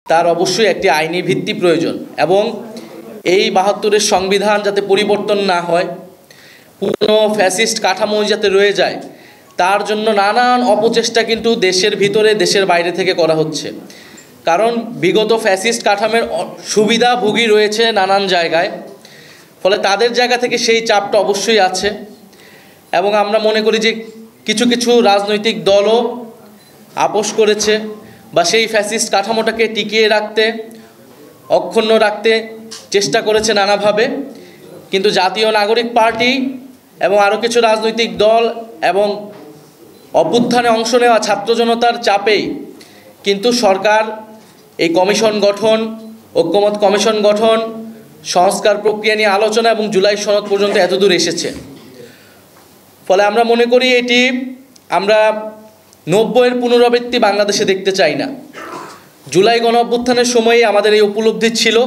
তার অবশ্যই একটি আইনি ভিত্তি প্রয়োজন এবং এই ৭২-এর সংবিধান যাতে পরিবর্তন না হয়, পুরনো ফ্যাসিস্ট কাঠামো যাতে রয়ে যায়, তার জন্য নানান অপচেষ্টা কিন্তু দেশের ভিতরে দেশের বাইরে থেকে করা হচ্ছে। কারণ বিগত ফ্যাসিস্ট কাঠামোর সুবিধাভোগী রয়েছে নানান জায়গায়, ফলে তাদের জায়গা থেকে সেই চাপটা অবশ্যই আছে। এবং আমরা মনে করি যে কিছু কিছু রাজনৈতিক দলও আপোষ করেছে বা সেই ফ্যাসিস্ট কাঠামোটাকে টিকিয়ে রাখতে, অক্ষুণ্ণ রাখতে চেষ্টা করেছে নানাভাবে। কিন্তু জাতীয় নাগরিক পার্টি এবং আরও কিছু রাজনৈতিক দল এবং অভ্যুত্থানে অংশ নেওয়া ছাত্র জনতার চাপেই কিন্তু সরকার এই কমিশন গঠন, ঐক্যমত কমিশন গঠন, সংস্কার প্রক্রিয়া নিয়ে আলোচনা এবং জুলাই সনদ পর্যন্ত এতদূর এসেছে। ফলে আমরা মনে করি এটি আমরা ৯০-এর পুনরাবৃত্তি বাংলাদেশে দেখতে চাই না। জুলাই গণ অভ্যুত্থানের সময়ই আমাদের এই উপলব্ধি ছিল